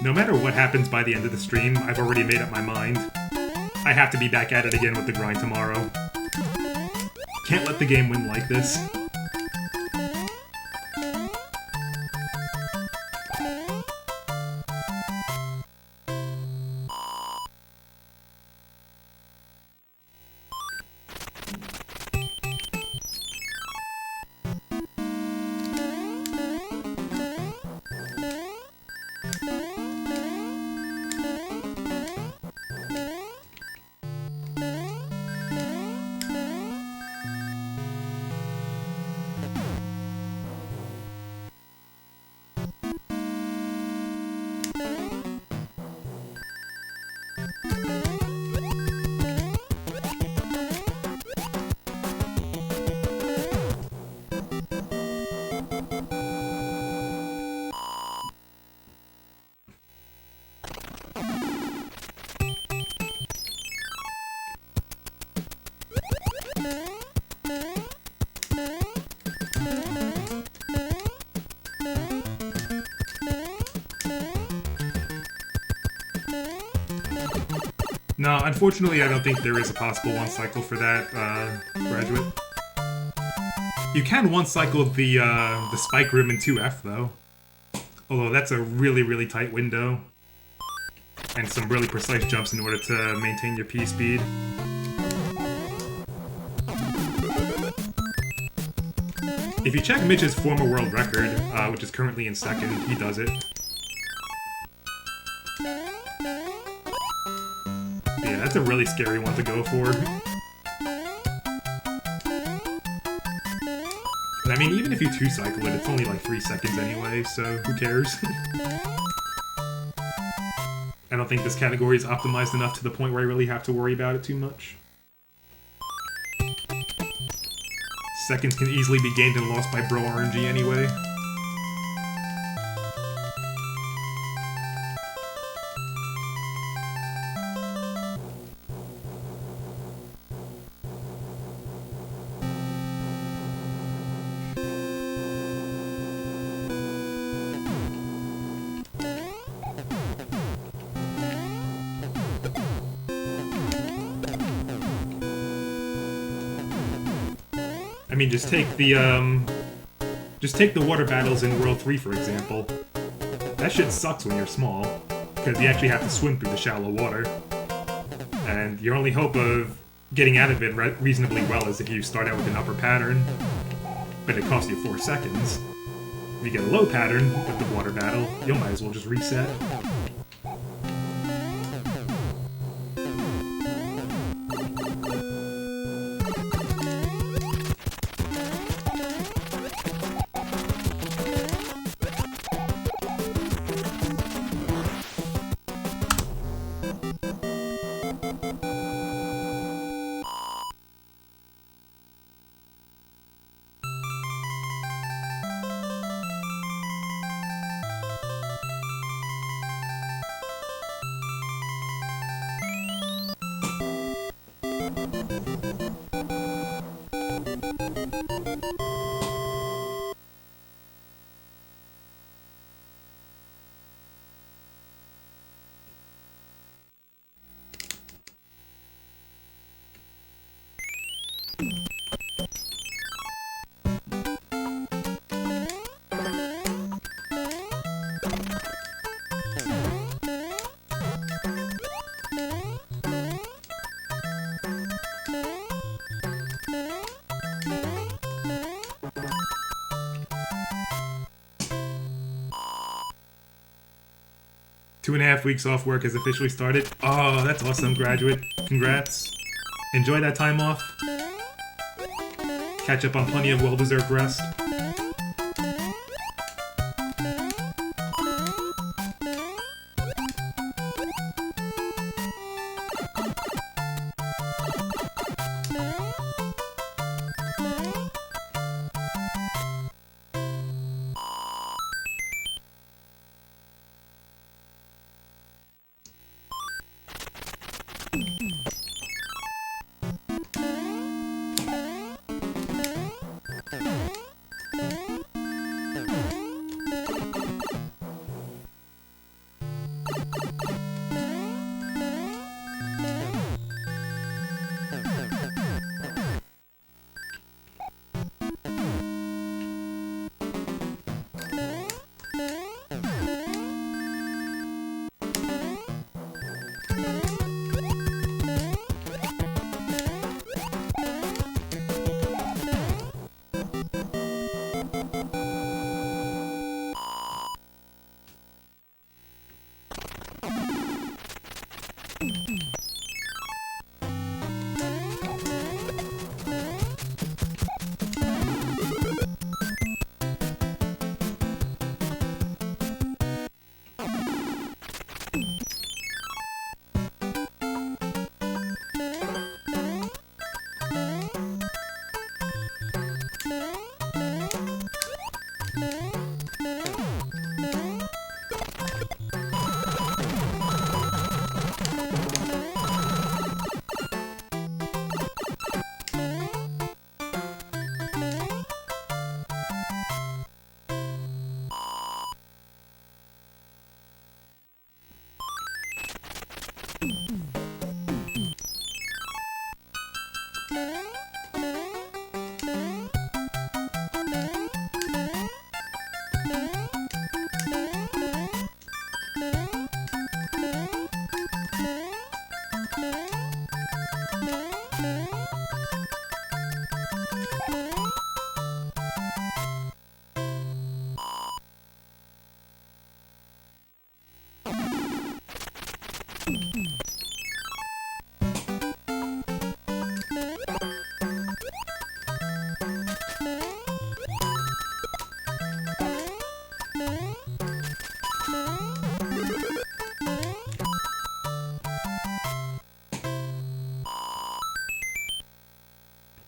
No matter what happens by the end of the stream, I've already made up my mind. I have to be back at it again with the grind tomorrow. Can't let the game win like this. No, unfortunately I don't think there is a possible one cycle for that, Graduate. You can one cycle the spike room in 2F, though. Although that's a really, really tight window. And some really precise jumps in order to maintain your P speed. If you check Mitch's former world record, which is currently in 2nd, he does it. Yeah, that's a really scary one to go for. And I mean, even if you 2-cycle it, it's only like 3 seconds anyway, so who cares? I don't think this category is optimized enough to the point where I really have to worry about it too much. Seconds can easily be gained and lost by bro RNG anyway. I mean, just take the water battles in World 3, for example. That shit sucks when you're small, because you actually have to swim through the shallow water. And your only hope of getting out of it reasonably well is if you start out with an upper pattern, but it costs you 4 seconds. If you get a low pattern with the water battle, you might as well just reset. "2.5 weeks off work has officially started." Oh, that's awesome, Graduate. Congrats. Enjoy that time off. Catch up on plenty of well-deserved rest.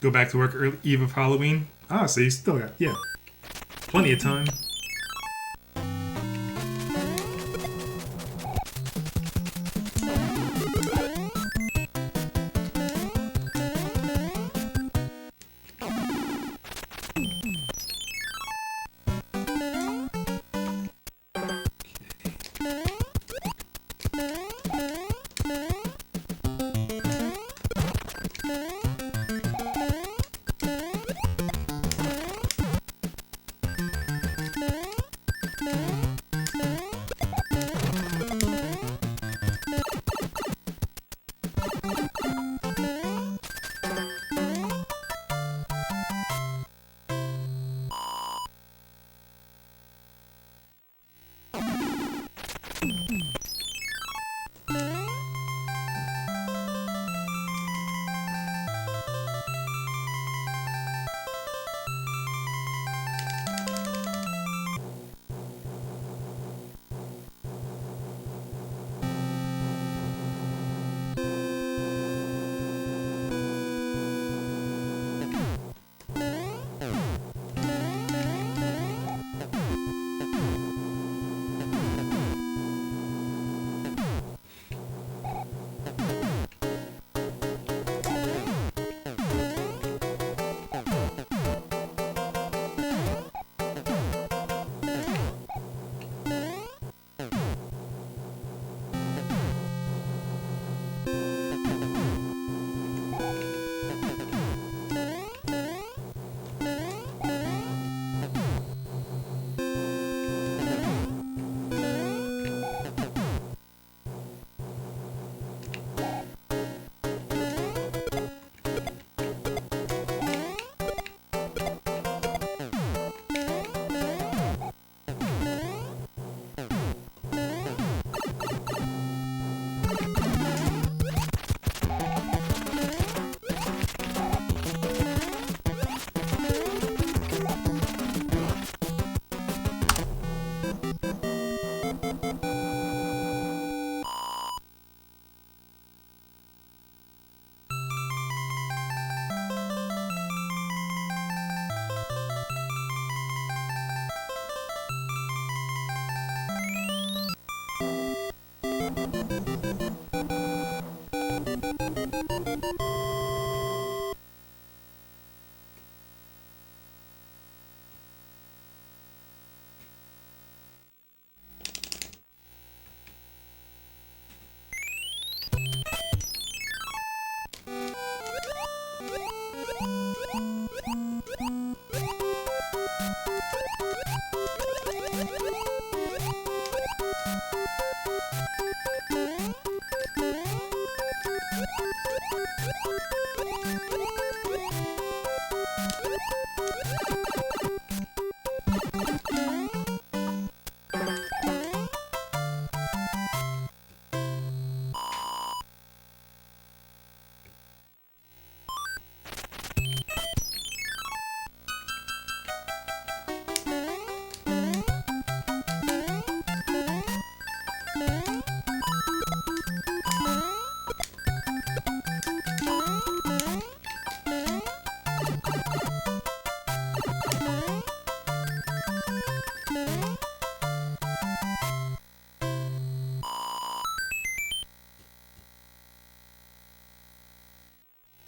Go back to work early eve of Halloween. Ah, so you still got, yeah, plenty of time.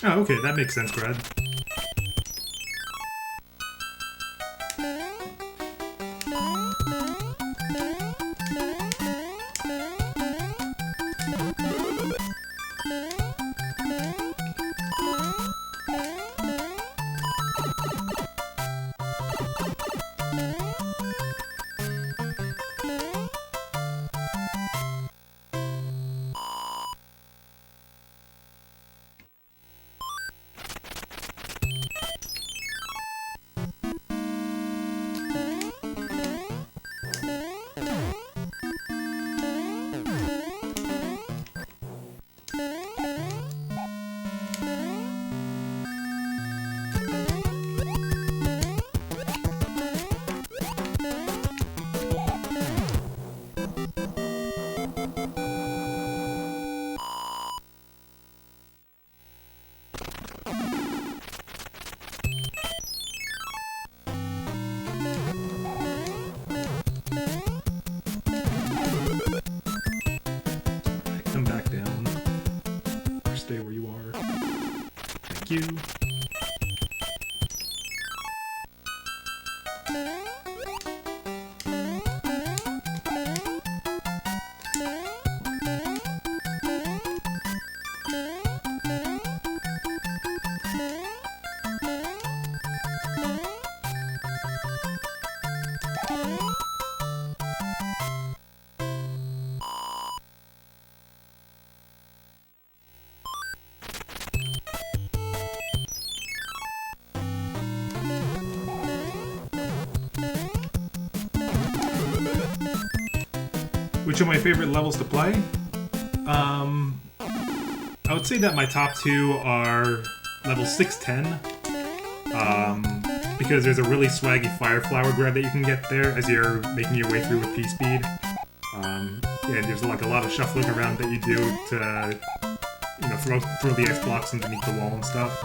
Oh, okay, that makes sense, Brad. Come back down. Or stay where you are. Thank you. Which are my favorite levels to play? I would say that my top two are level 610, because there's a really swaggy fire flower grab that you can get there as you're making your way through with P-Speed. And there's like a lot of shuffling around that you do to, you know, throw the ice blocks underneath the wall and stuff.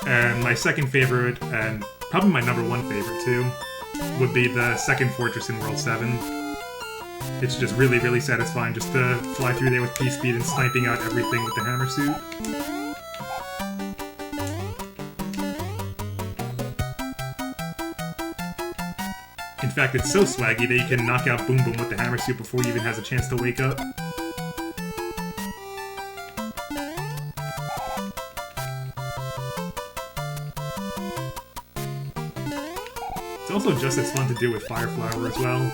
And my second favorite, and probably my number one favorite too, would be the second fortress in World 7. It's just really, really satisfying just to fly through there with P-Speed and sniping out everything with the hammer suit. In fact, it's so swaggy that you can knock out Boom Boom with the hammer suit before he even has a chance to wake up. It's also just as fun to do with Fire Flower as well.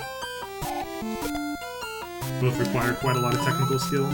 Both require quite a lot of technical skill.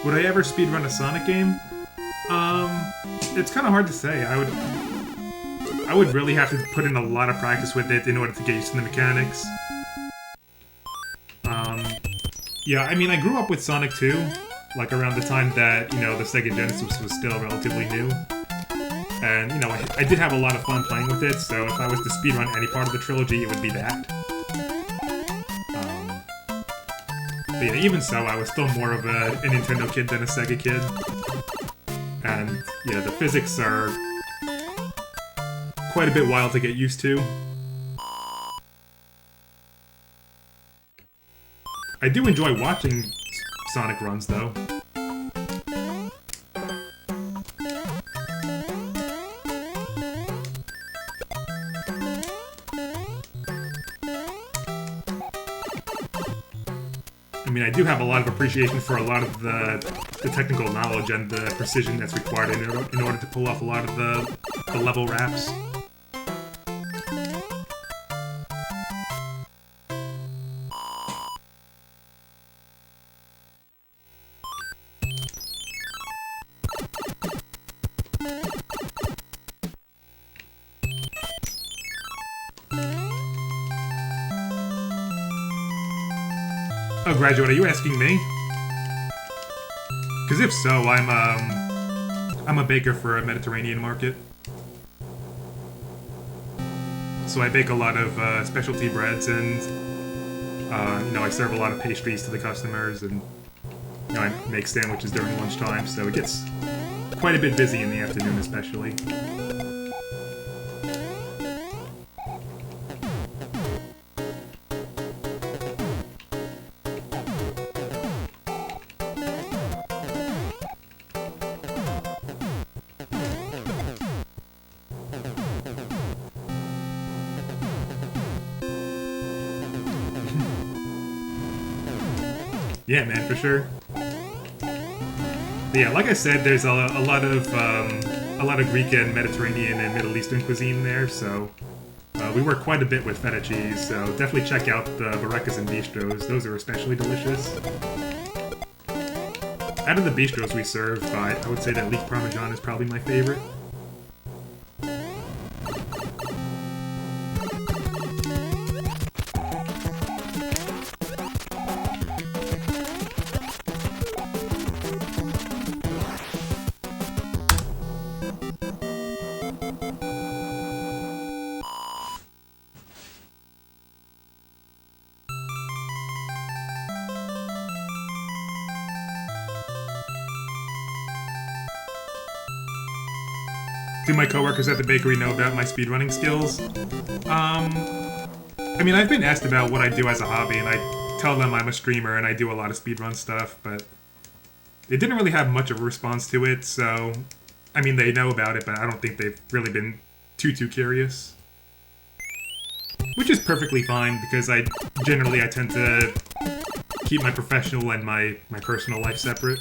Would I ever speedrun a Sonic game? It's kind of hard to say. I would really have to put in a lot of practice with it in order to get used to the mechanics. Yeah, I mean, I grew up with Sonic 2, like around the time that, you know, the Sega Genesis was still relatively new. And, you know, I did have a lot of fun playing with it, so if I was to speedrun any part of the trilogy, it would be that. But yeah, even so, I was still more of a Nintendo kid than a Sega kid. And yeah, the physics are quite a bit wild to get used to. I do enjoy watching Sonic runs, though. I mean, I do have a lot of appreciation for a lot of the technical knowledge and the precision that's required in order to pull off a lot of the level wraps. Oh, graduate, are you asking me? Because if so, I'm a baker for a Mediterranean market. So I bake a lot of specialty breads, and you know, I serve a lot of pastries to the customers, and you know, I make sandwiches during lunchtime. So it gets quite a bit busy in the afternoon, especially. Yeah, man, for sure. But yeah, like I said, there's a lot of Greek and Mediterranean and Middle Eastern cuisine there, so we work quite a bit with feta cheese. So definitely check out the barekas and bistros; those are especially delicious. Out of the bistros we serve, I would say that leek parmesan is probably my favorite. Do my coworkers at the bakery know about my speedrunning skills? I mean, I've been asked about what I do as a hobby, and I tell them I'm a streamer and I do a lot of speedrun stuff, but they didn't really have much of a response to it, so... I mean, they know about it, but I don't think they've really been too curious. Which is perfectly fine, because I tend to keep my professional and my personal life separate.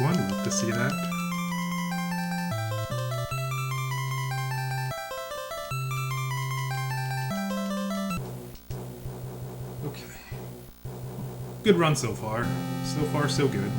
one. Love to see that. Okay. Good run so far. So far, so good.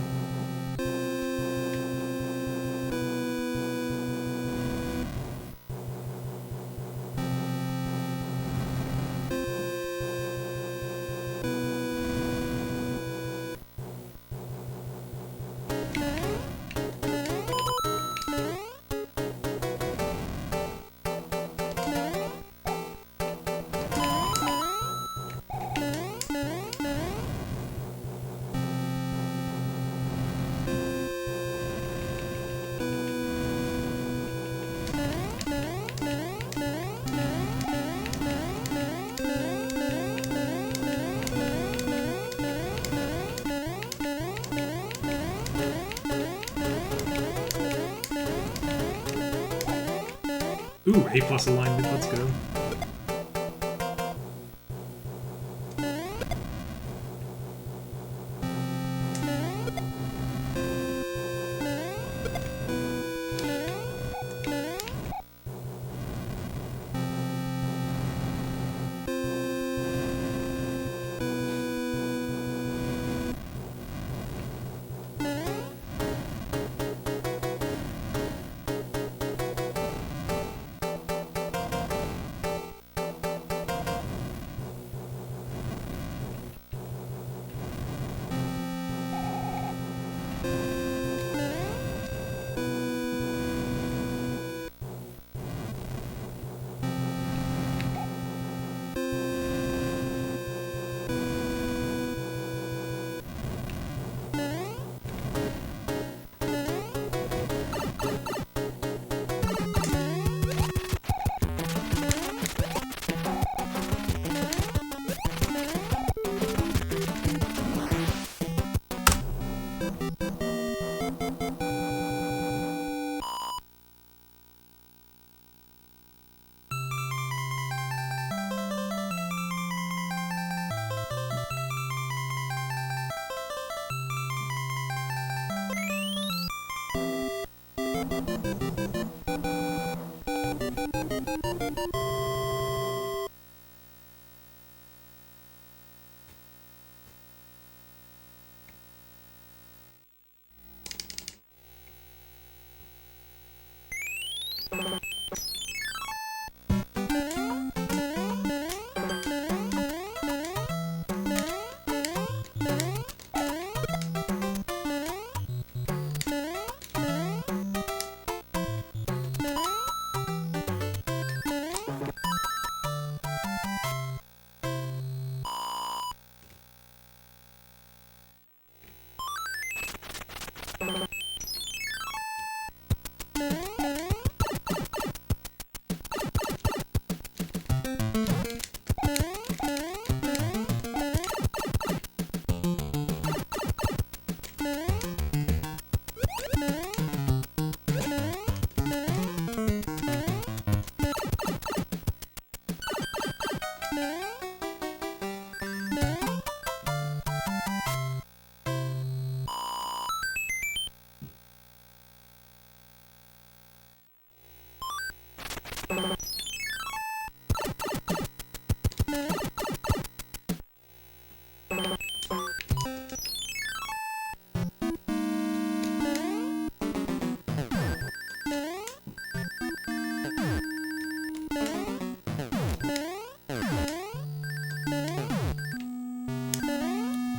Ooh, A+ alignment, let's go.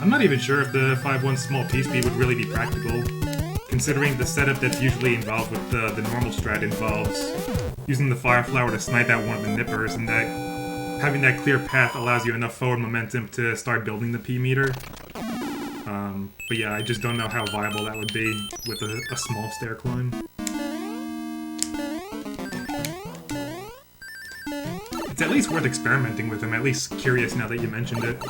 I'm not even sure if the 5-1 small P-speed would really be practical, considering the setup that's usually involved with the normal strat involves using the Fire Flower to snipe out one of the nippers, and that having that clear path allows you enough forward momentum to start building the P-meter. But yeah, I just don't know how viable that would be with a small stair climb. It's at least worth experimenting with. I'm at least curious now that you mentioned it.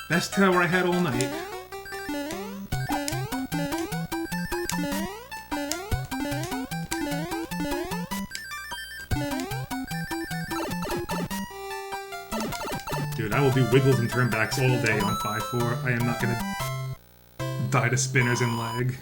Best tower I had all night. Dude, I will do wiggles and turnbacks all day on 5-4. I am not gonna die to spinners and lag.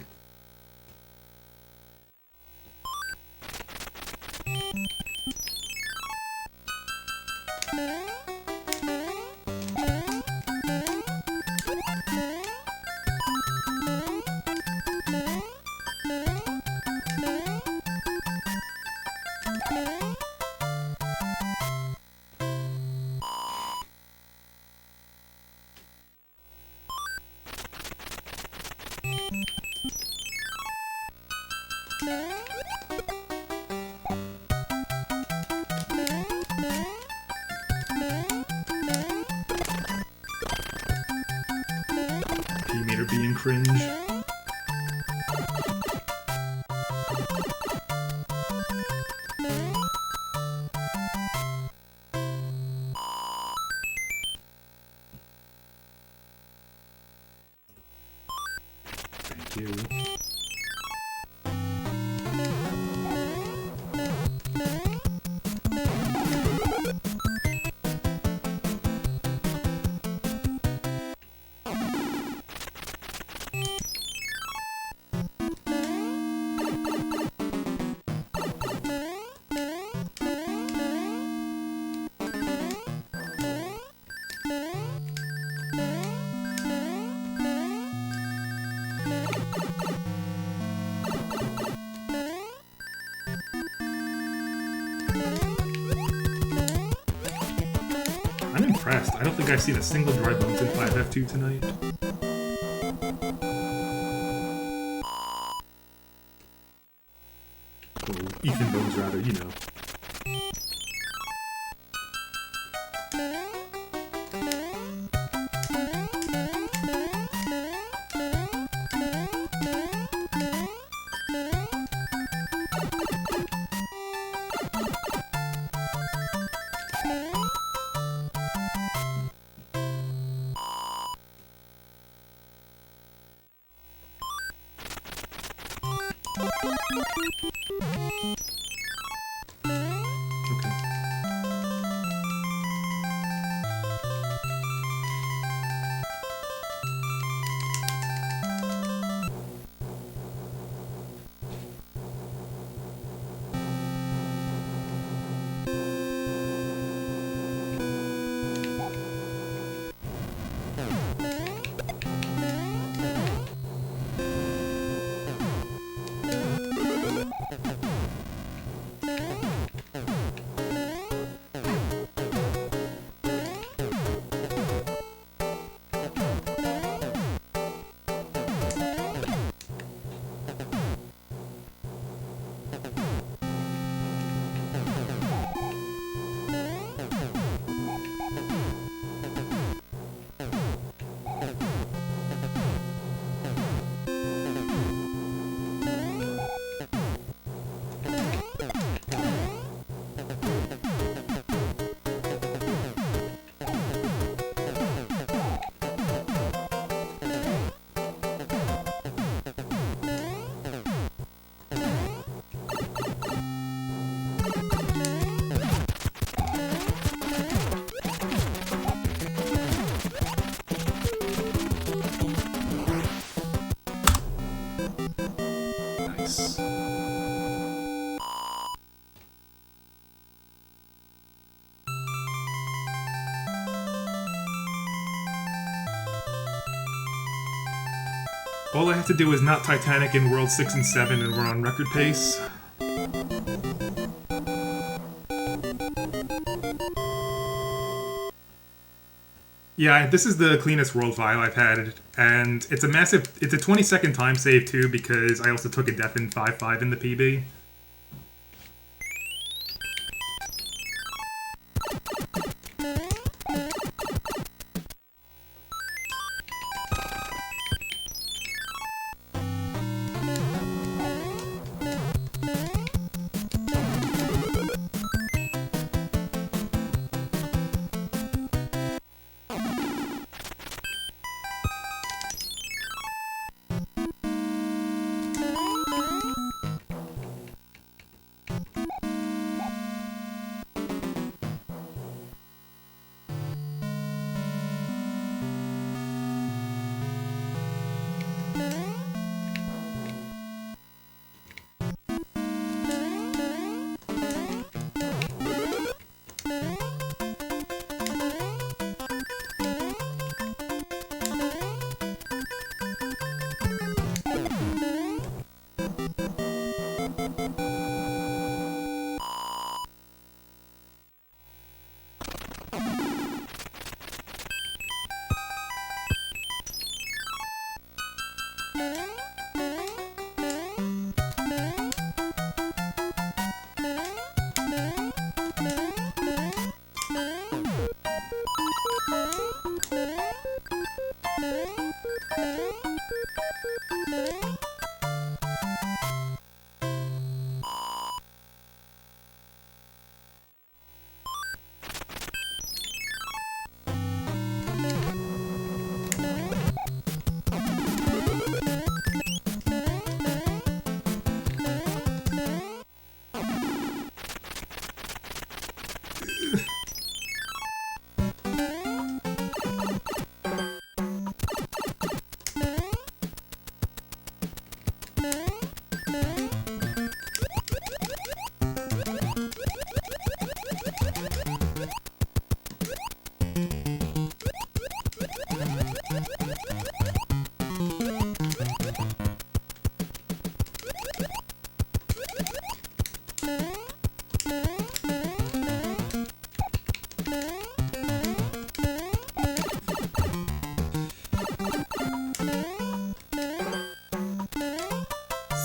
P-meter being cringe. Thank you. I'm impressed. I don't think I've seen a single dry bones in 5F2 tonight. Or Ethan Bones, rather, you know. Okay. Nice. All I have to do is not Titanic in World 6 and 7 and we're on record pace. Yeah, this is the cleanest world file I've had, and it's a 20-second time save too because I also took a death in 5-5 in the PB.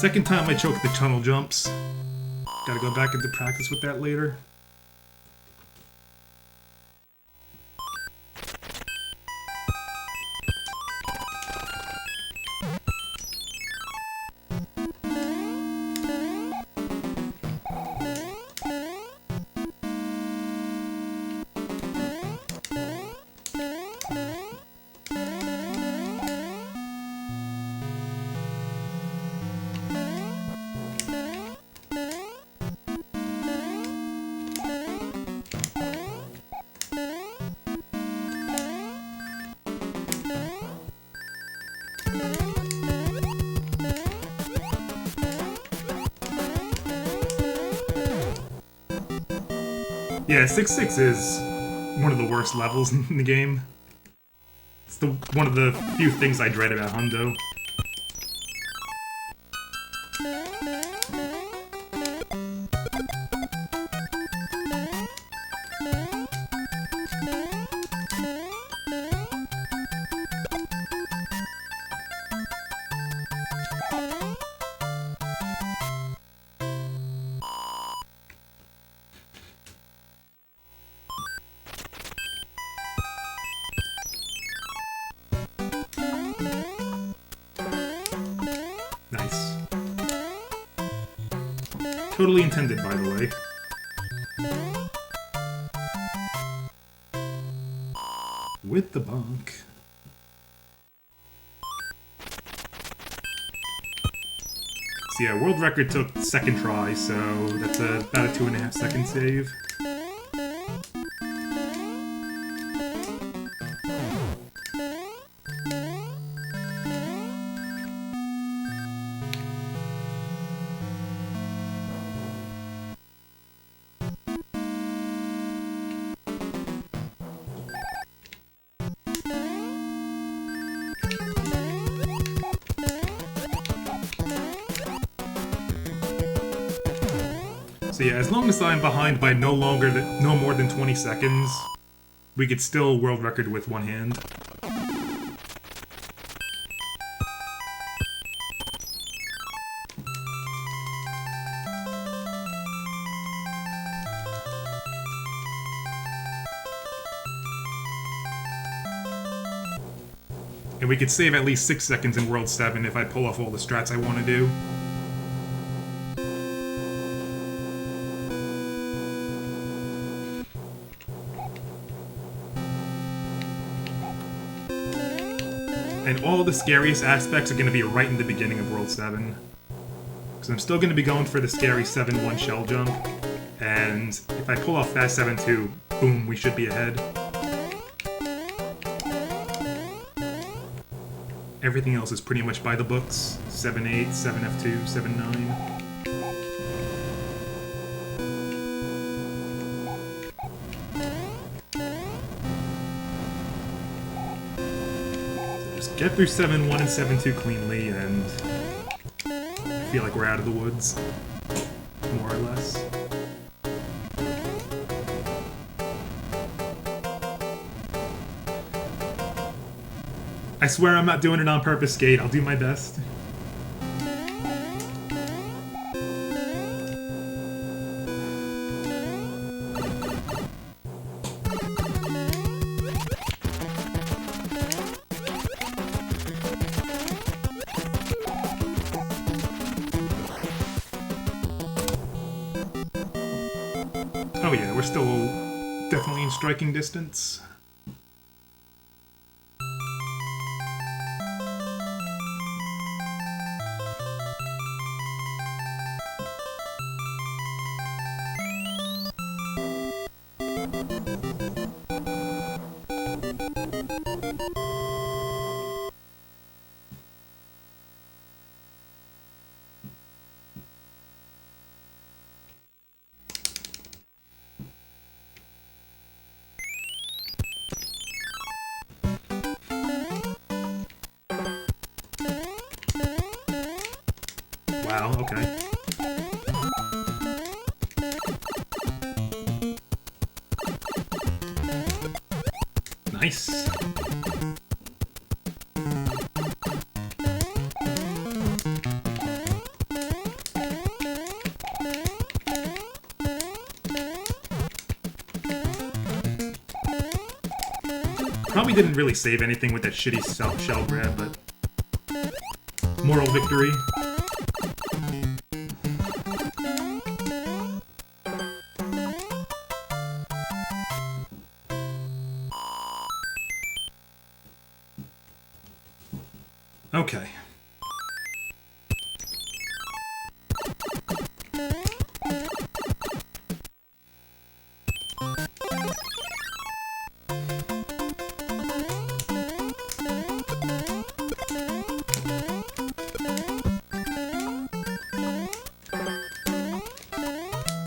Second time I choked the tunnel jumps. Gotta go back into practice with that later. Yeah, 6-6 is one of the worst levels in the game. It's one of the few things I dread about Hundo. Nice. Totally intended, by the way. With the bunk. So yeah, world record took second try, so that's about a 2.5 second save. So yeah, as long as I'm behind by no more than 20 seconds, we could still world record with one hand. And we could save at least 6 seconds in World 7 if I pull off all the strats I want to do. And all the scariest aspects are going to be right in the beginning of World 7. Because I'm still going to be going for the scary 7-1 shell jump. And if I pull off that 7-2, boom, we should be ahead. Everything else is pretty much by the books. 7-8, 7F2, 7-9. Get through 7-1 and 7-2 cleanly, and I feel like we're out of the woods, more or less. I swear I'm not doing it on purpose, Skate. I'll do my best. we're still definitely in striking distance. Wow, okay. Nice. Probably didn't really save anything with that shitty shell grab, but moral victory. Okay.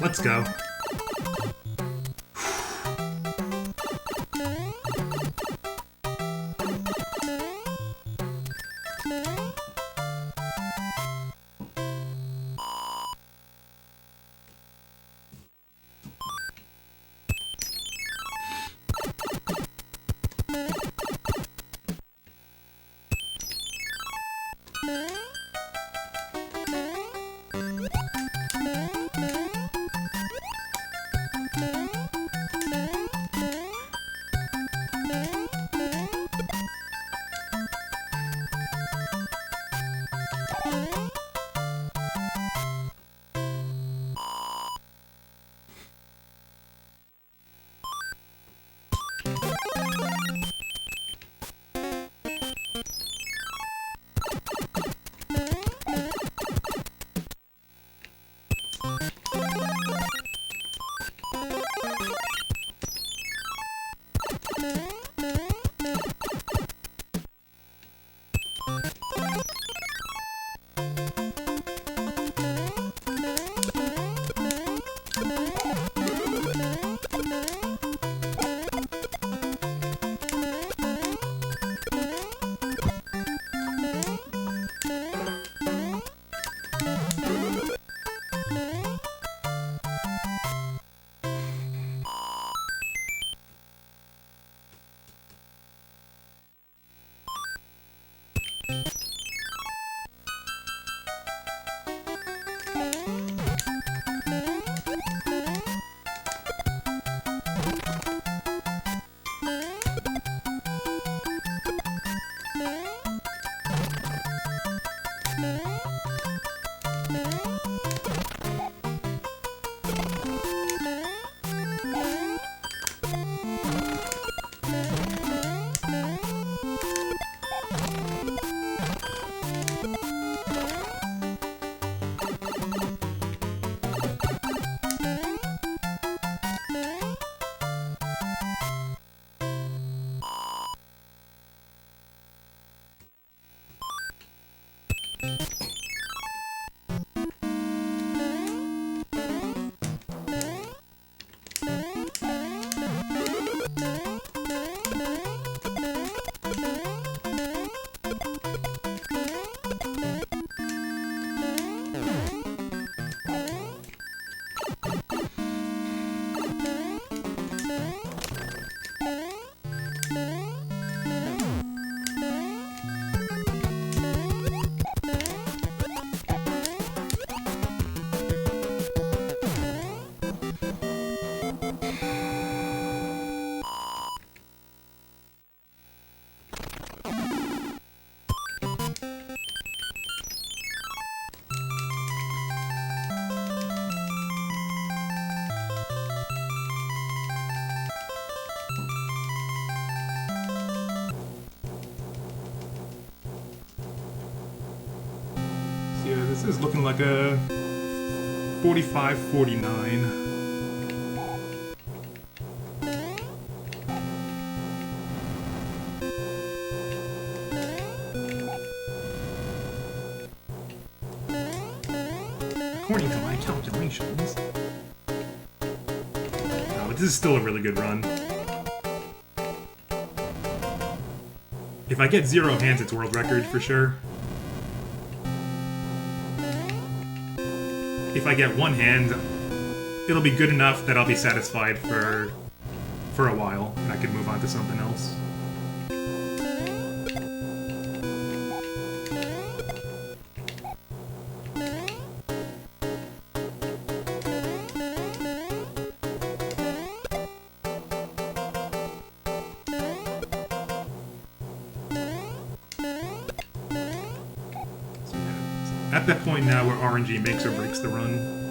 Let's go. this is looking like a 45-49. According to my calculations. Oh, but this is still a really good run. If I get 0 hands, it's world record for sure. If I get 1 hand, it'll be good enough that I'll be satisfied for a while, and I can move on to something else. At that point now where RNG makes or breaks the run.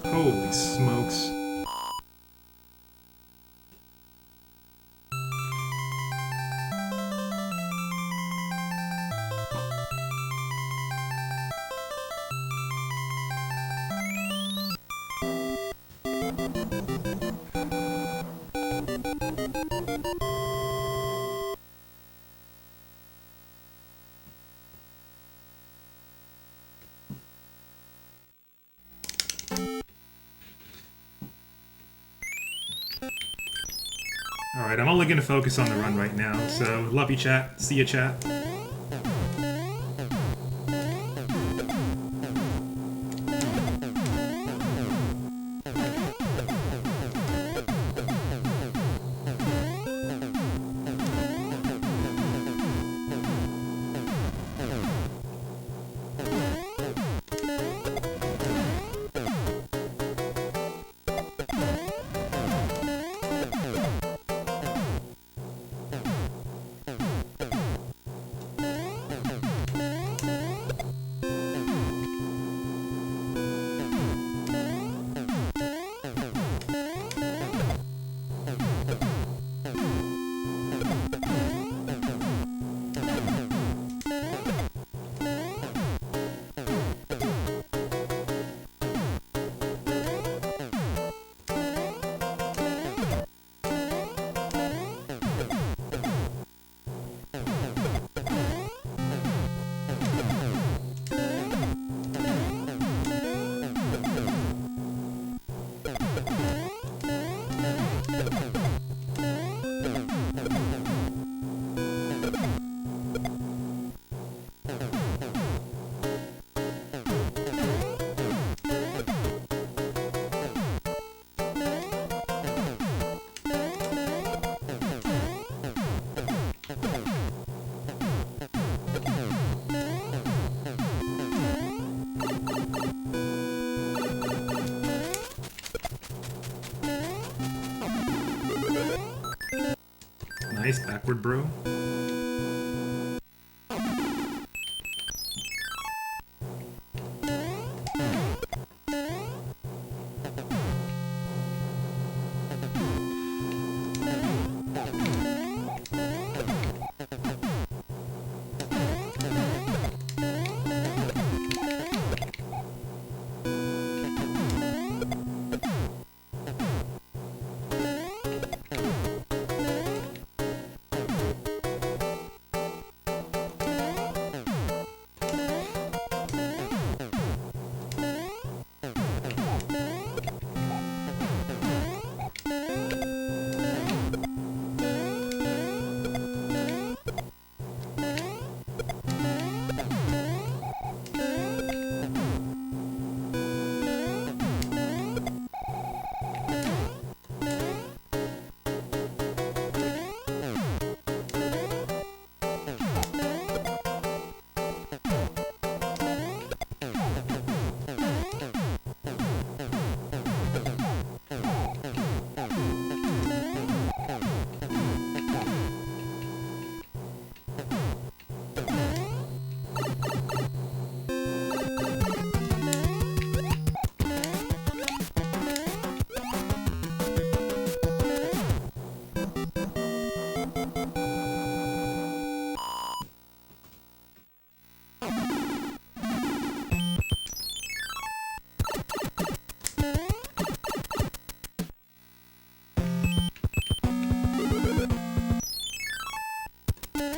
Holy smokes. Alright, I'm only going to focus on the run right now, so love you, chat. See ya, chat. Nice backward, bro.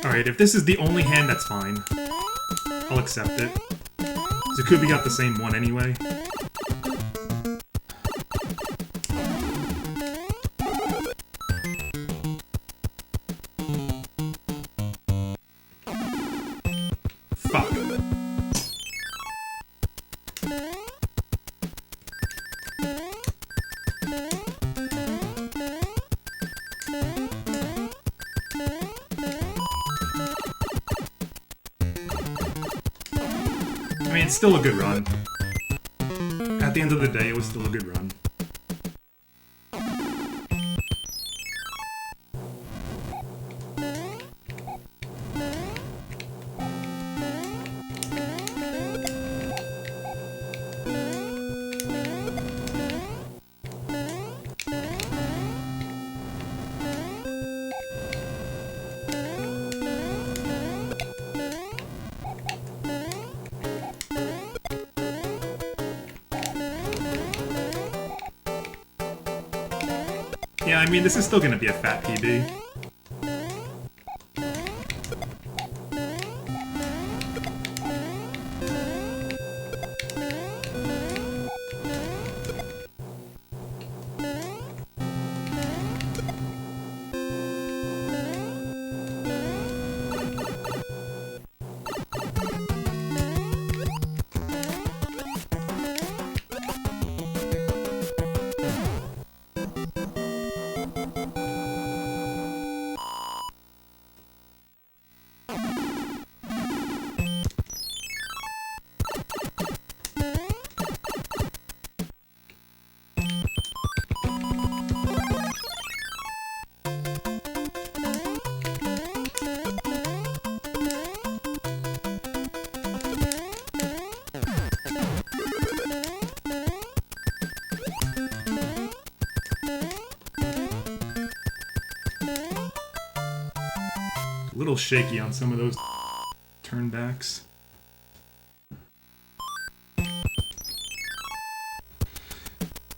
Alright, if this is the only hand, that's fine. I'll accept it. So could we got the same one anyway? Fuck. I mean, it's still a good run. At the end of the day, it was still a good run. Yeah, I mean, this is still gonna be a fat PB. A little shaky on some of those turnbacks.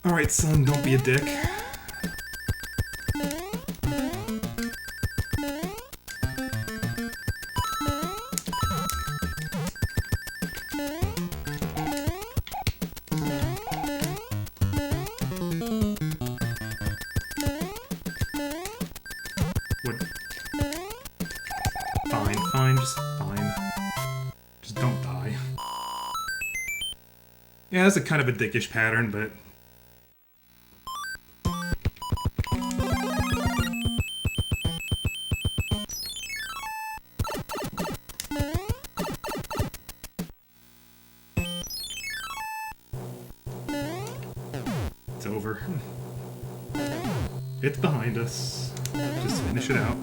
Alright, son, don't be a dick. What? Fine, just fine. Just don't die. Yeah, that's a kind of a dickish pattern, but... It's over. It's behind us. Just finish it out.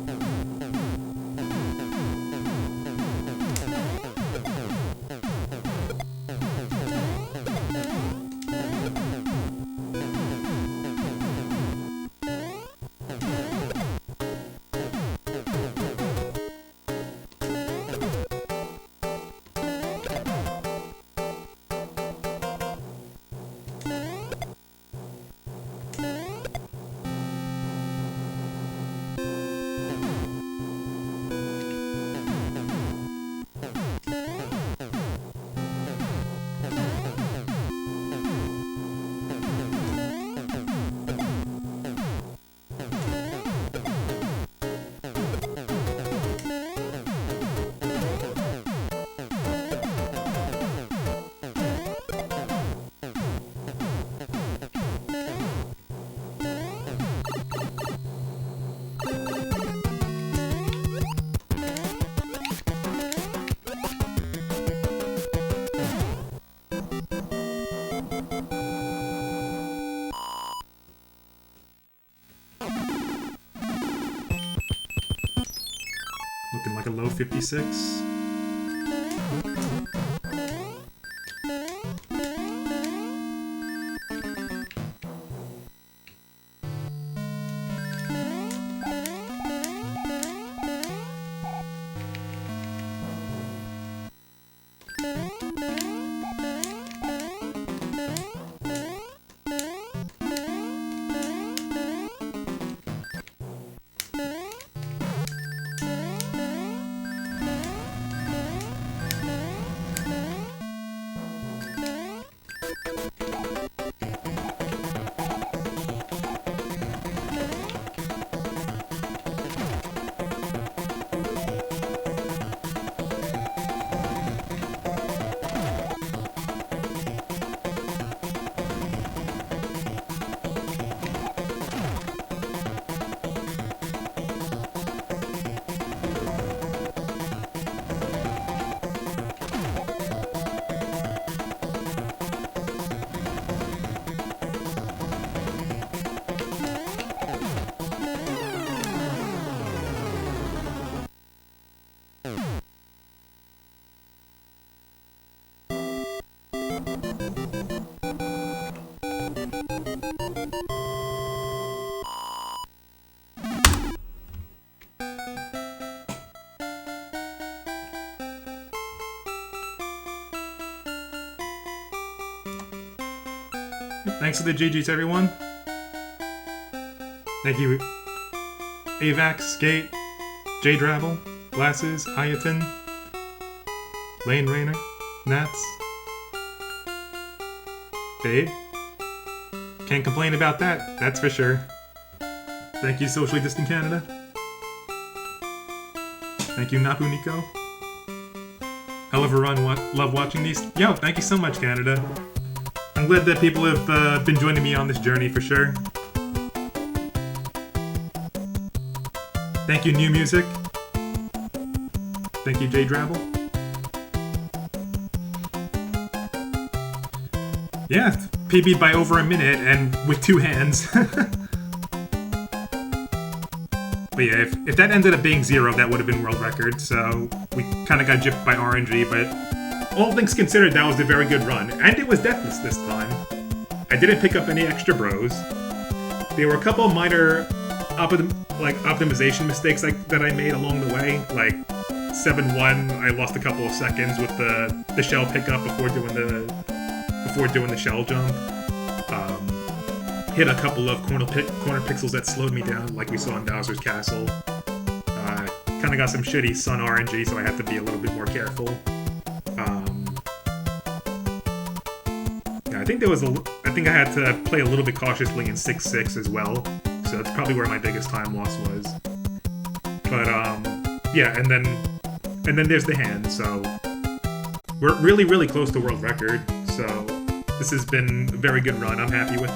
Looking like a low 56. Thanks for the GGs, everyone. Thank you, Avax, Skate, J-Drabble, Glasses, Ayatin, Lane Rainer, Nats, Babe. Can't complain about that, that's for sure. Thank you, Socially Distant Canada. Thank you, Napu Nico. Hell of a run, love watching these. Yo, thank you so much, Canada. I'm glad that people have been joining me on this journey for sure. Thank you, New Music. Thank you, J-Drabble. Yeah, PB'd by over a minute and with 2 hands. But yeah, if that ended up being 0, that would have been world record, so we kind of got gypped by RNG, but all things considered, that was a very good run, and it was deathless this time. I didn't pick up any extra bros. There were a couple minor optimization mistakes that I made along the way, like 7-1, I lost a couple of seconds with the shell pickup before doing the shell jump. Hit a couple of corner pixels that slowed me down, like we saw in Bowser's Castle. Kind of got some shitty Sun RNG, so I had to be a little bit more careful. Yeah, I think I had to play a little bit cautiously in 6-6 as well, so that's probably where my biggest time loss was. But yeah, and then there's the hand. So we're really close to world record. So this has been a very good run. I'm happy with it.